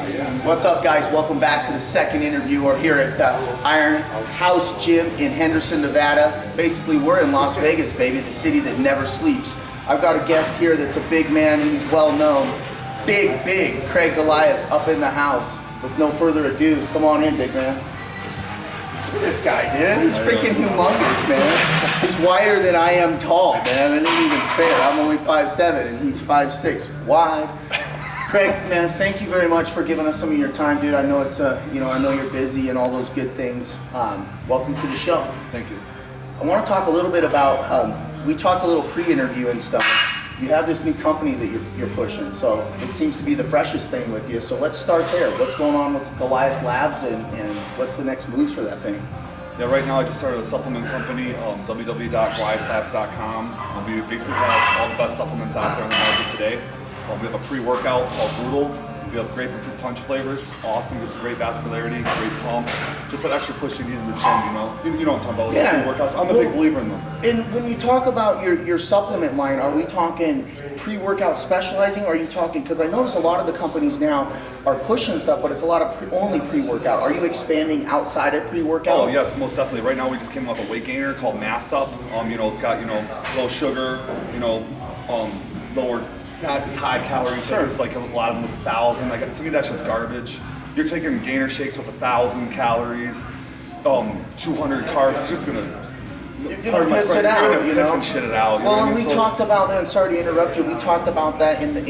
What's up, guys? Welcome back to the second interview. We're here at the IronHouse gym in Henderson, Nevada. Basically, we're in Las Vegas, baby, the city that never sleeps. I've got a guest here that's a big man. He's well known. Big Craig Golias up in the house. With no further ado, come on in, big man. Look at this guy, dude. He's freaking humongous, man. He's wider than I am tall, man. It ain't even fair. I'm only 5'7", and he's 5'6", wide. Craig, man, thank you very much for giving us some of your time, dude. I know it's I know you're busy and all those good things. Welcome to the show. Thank you. I want to talk a little bit about. We talked a little pre-interview and stuff. You have this new company that you're pushing, so it seems to be the freshest thing with you. So let's start there. What's going on with Goliath Labs, and what's the next moves for that thing? Yeah, right now I just started a supplement company, www.goliathlabs.com. We basically have all the best supplements out there in the market today. We have a pre-workout called Brutal. We have grapefruit punch flavors, awesome. There's great vascularity, great pump. Just that extra push you need in the gym, you know. You know what I'm talking about, yeah. Pre-workouts. I'm a big believer in them. And when you talk about your supplement line, are we talking pre-workout specializing, or are you talking, because I notice a lot of the companies now are pushing stuff, but it's a lot of only pre-workout. Are you expanding outside of pre-workout? Oh yes, most definitely. Right now we just came out with a weight gainer called Mass Up. It's got, low sugar, lower, not as high calories. Sure. It's like a lot of them with 1,000. Like, to me, that's just garbage. You're taking gainer shakes with 1,000 calories, 200 carbs. It's just gonna piss it out, You're gonna piss and shit it out. Well, and we talked about that. And sorry to interrupt you. We talked about that in the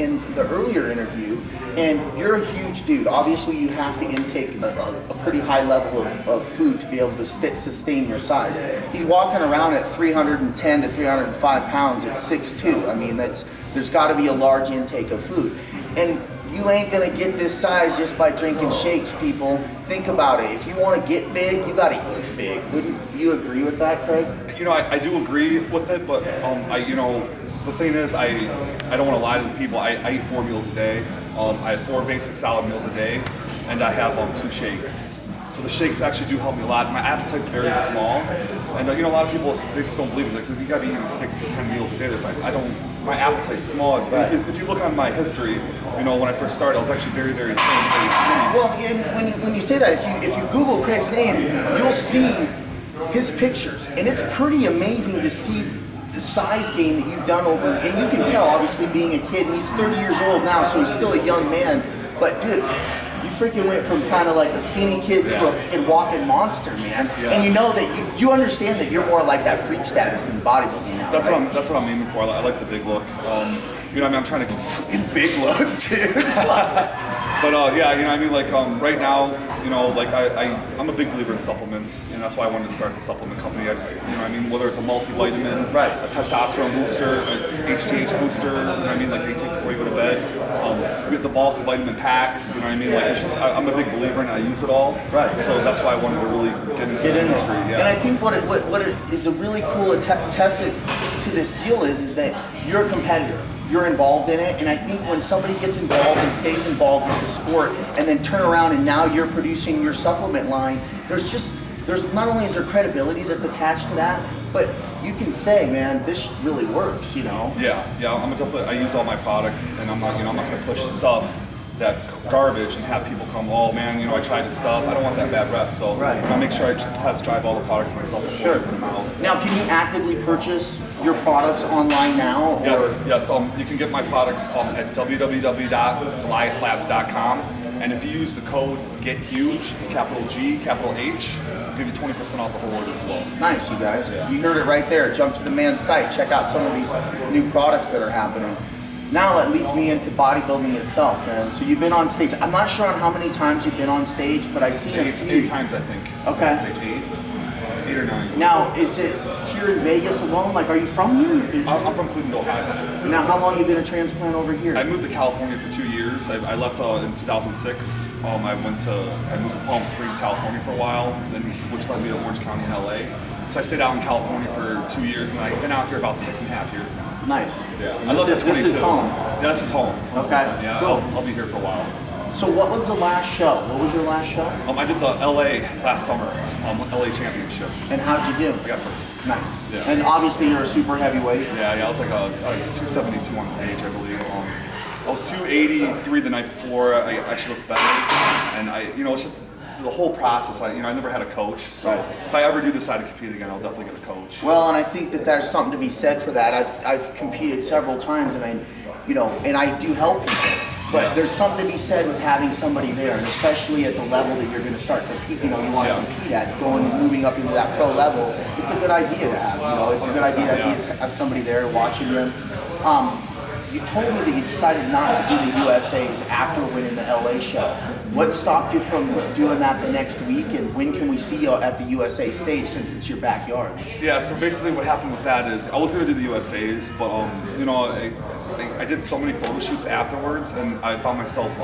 earlier interview. And you're a huge dude. Obviously, you have to intake a pretty high level of food to be able to sustain your size. He's walking around at 310 to 305 pounds at 6'2". I mean, there's got to be a large intake of food. And you ain't gonna get this size just by drinking shakes, people. Think about it. If you want to get big, you got to eat big. Wouldn't you agree with that, Craig? I do agree with it, but the thing is, I don't want to lie to the people. I eat 4 meals a day. I have 4 basic solid meals a day, and I have 2 shakes. So the shakes actually do help me a lot. My appetite's very small, and a lot of people, they just don't believe it. Like, you gotta be eating 6 to 10 meals a day. There's my appetite's small. Right. If you look on my history, when I first started, I was actually very thin, very skinny. Well, when you say that, if you Google Craig's name, you'll see his pictures, and it's pretty amazing to see the size gain that you've done over, and you can tell, obviously, being a kid, and he's 30 years old now, so he's still a young man, but dude, you freaking went from kind of like a skinny kid to a freaking walking monster, man. Yeah. And you know that you understand that you're more like that freak status in bodybuilding now. That's right? That's what I'm aiming for. I like the big look. I'm trying to get fucking big look, dude. But right now, I'm a big believer in supplements, and that's why I wanted to start the supplement company. Whether it's a multivitamin, right, a testosterone booster, an HGH booster, like they take before you go to bed. We have the multivitamin packs, it's just, I'm a big believer and I use it all. Right. So that's why I wanted to really get into the industry. Yeah. And I think what is a really cool testament to this deal is that you're a competitor. You're involved in it, and I think when somebody gets involved and stays involved with the sport, and then turn around and now you're producing your supplement line, there's not only is there credibility that's attached to that, but you can say, man, this really works, Yeah. I use all my products, and I'm not gonna push stuff that's garbage and have people come, oh man, I tried this stuff. I don't want that bad rep, so right. I make sure I test drive all the products myself before I put them out. Now, can you actively purchase your products online now? Or? Yes. You can get my products at www.goliathlabs.com, and if you use the code GETHUGE, capital G, capital H, I'll give you 20% off the whole order as well. Nice, you guys. Yeah. You heard it right there. Jump to the man's site. Check out some of these new products that are happening. Now that leads me into bodybuilding itself, man. So you've been on stage. I'm not sure on how many times you've been on stage, but I see a few. 8 times, I think. Okay. Stage 8 or 9. Now, is it here in Vegas alone? Like, are you from here? I'm from Cleveland, Ohio. Now, how long have you been a transplant over here? I moved to California for 2 years. I left in 2006. I moved to Palm Springs, California for a while, which led me to Orange County in LA. So I stayed out in California for 2 years, and I've been out here about 6.5 years now. Nice. Yeah. This is home. Yeah, this is home. Okay. Yeah, cool. I'll be here for a while. So what was the last show? What was your last show? I did the LA last summer, LA Championship. And how'd you do? I got first. Nice. Yeah. And obviously you're a super heavyweight. Yeah, I was 272 on stage, I believe. I was 283 the night before. I actually looked better, and it's just the whole process. I never had a coach, so if I ever do decide to compete again, I'll definitely get a coach. Well, and I think that there's something to be said for that. I've competed several times, and I do help people. But there's something to be said with having somebody there, and especially at the level that you're going to start competing. You want to compete at, moving up into that pro level. It's a good idea to have. It's a good idea to have somebody there watching them. You told me that you decided not to do the USAs after winning the LA show. What stopped you from doing that the next week, and when can we see you at the USA stage since it's your backyard? Yeah, so basically what happened with that is I was going to do the USAs, but I did so many photo shoots afterwards, and I found myself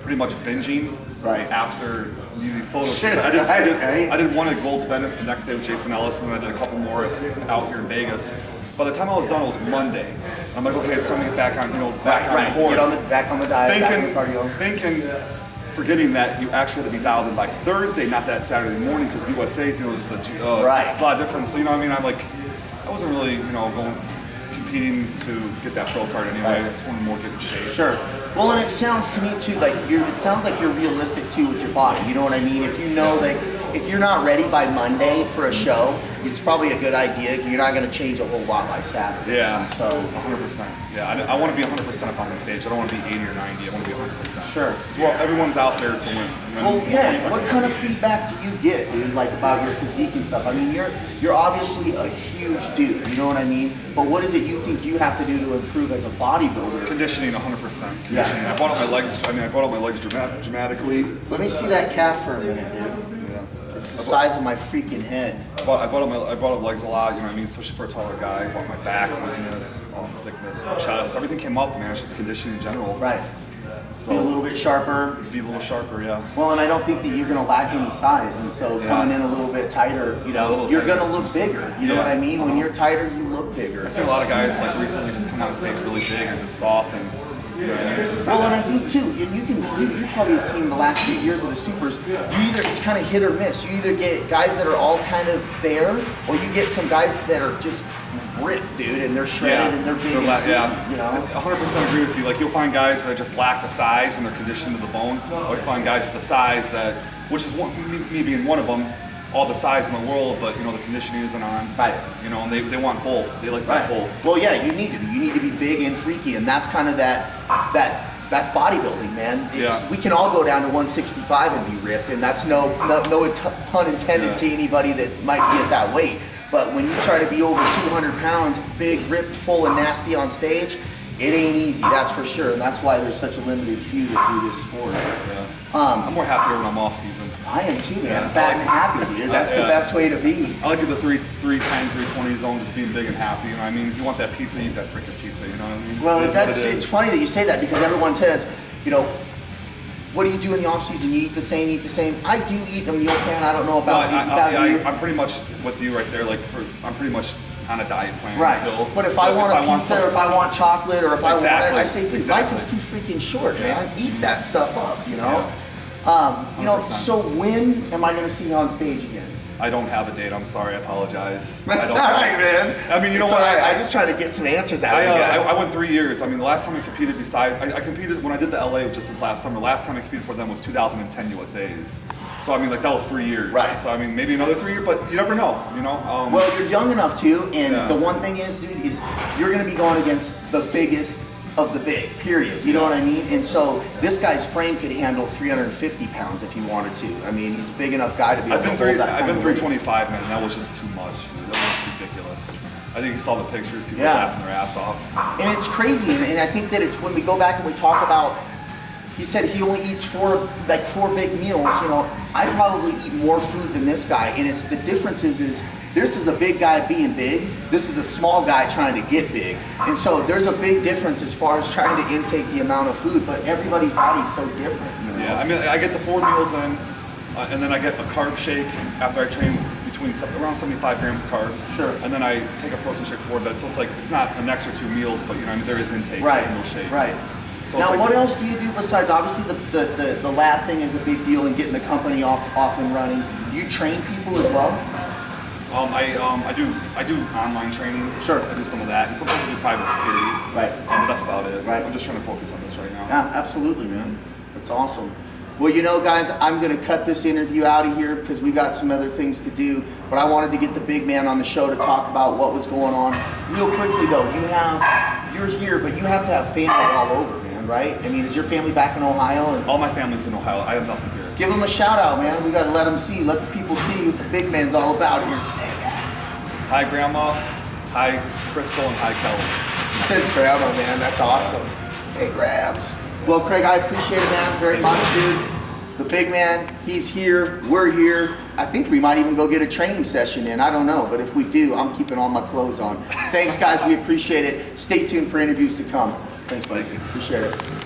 pretty much binging after these photo shoots. I did one at Gold's Venice the next day with Jason Ellis, and then I did a couple more out here in Vegas. By the time I was done, it was Monday. I'm like, okay, it's time to get back on, back on the horse. Back on the diet, back on the cardio. Forgetting that you actually had to be dialed in by Thursday, not that Saturday morning, because the USA's, it's a lot different. So, I'm like, I wasn't really, competing to get that pro card anyway. I just wanted more get in shape. Sure. Well, and it sounds to me too like it sounds like you're realistic too with your body. You know what I mean? If you know that if you're not ready by Monday for a show, it's probably a good idea. You're not going to change a whole lot by Saturday. Yeah. So 100%. Yeah, I want to be 100% if I'm on stage. I don't want to be 80 or 90. I want to be 100%. Sure. So everyone's out there to win. Well, yeah. What kind of feedback do you get, dude? Like about your physique and stuff? I mean, you're obviously a huge dude. You know what I mean? But what is it you think you have to do to improve as a bodybuilder? Conditioning, 100%. Conditioning. Yeah. I brought up my legs. I brought up my legs dramatically. Let me see that calf for a minute, dude. It's the size of my freaking head. I brought up legs a lot, especially for a taller guy. I brought my back, thickness, chest, everything came up, man. It's just conditioning in general. Right. So be a little bit sharper. Yeah. Well, and I don't think that you're going to lack any size, and so coming in a little bit tighter, you're going to look bigger. You know what I mean? When you're tighter, you look bigger. I've seen a lot of guys like recently just come on stage really big and just soft and. Well, and I think too, and you've probably seen the last few years of the supers. It's kind of hit or miss. You either get guys that are all kind of there, or you get some guys that are just ripped, dude, and they're shredded and they're big. It's 100% agree with you. Like you'll find guys that just lack the size and they're conditioned to the bone, or you find guys with the size which is me being one of them. All the size in the world, but the conditioning isn't on. Right. And they want both. They like both. Well, yeah, you need to be. You need to be big and freaky, and that's kind of that's bodybuilding, man. We can all go down to 165 and be ripped, and that's no pun intended to anybody that might be at that weight. But when you try to be over 200 pounds, big, ripped, full, and nasty on stage, it ain't easy, that's for sure, and that's why there's such a limited few that do this sport. Yeah. I'm more happier when I'm off season. I am too, man. Fat and happy, dude. That's the best way to be. I like the 310, 320 zone, just being big and happy. If you want that pizza, eat that freaking pizza. You know what I mean? Well, it's funny that you say that because everyone says, what do you do in the off season? You eat the same. I do eat a meal plan. I don't know about you. I'm pretty much with you right there. I'm pretty much on a diet plan still. But if I want a pizza, or if I want chocolate, or if I want it, I say, dude, life is too freaking short, man. Eat that stuff up, So when am I going to see you on stage again? I don't have a date. I'm sorry. I apologize. That's all right, man. You know what? I just try to get some answers out of you. I went 3 years. The last time I competed I competed when I did the LA just this last summer. Last time I competed for them was 2010 USAs. So that was 3 years. Right. So maybe another 3 years, but you never know. Well, you're young enough too, and the one thing is, dude, is you're going to be going against the biggest of the big, period. You know what I mean? And so this guy's frame could handle 350 pounds if he wanted to. He's a big enough guy to be able to hold that. I've been 325, man. That was just too much. Dude. That was ridiculous. I think you saw the pictures. People laughing their ass off. And it's crazy, and I think that it's when we go back and we talk about. He said he only eats four big meals. I probably eat more food than this guy, and the difference is this is a big guy being big. This is a small guy trying to get big, and so there's a big difference as far as trying to intake the amount of food. But everybody's body's so different. Yeah, I get the 4 meals in, and then I get a carb shake after I train between around 75 grams of carbs. Sure. And then I take a protein shake before bed. So it's not an extra 2 meals, but there is intake in those shakes. Right. So now, what else do you do besides, obviously, the lab thing is a big deal and getting the company off and running. Do you train people as well? I do online training. Sure. I do some of that, and sometimes I do private security. Right. But that's about it. Right. I'm just trying to focus on this right now. Yeah, absolutely, man. That's awesome. Well, you know, guys, I'm going to cut this interview out of here because we got some other things to do. But I wanted to get the big man on the show to talk about what was going on. Real quickly, though, you're here, but you have to have family all over, man, right? I mean, is your family back in Ohio? And All my family's in Ohio. I have nothing here. give them a shout out, man. We got to let them see, let the people see what the big man's all about here. Hey, guys. Hi, Grandma. Hi, Crystal, and hi, Kelly. He says grandma, man. That's awesome. Hey, Grabs. Well, Craig, I appreciate it, man, very much, dude. The big man, he's here. We're here. I think we might even go get a training session in. I don't know, but if we do, I'm keeping all my clothes on. Thanks, guys. We appreciate it. Stay tuned for interviews to come. Thanks, buddy. Appreciate it.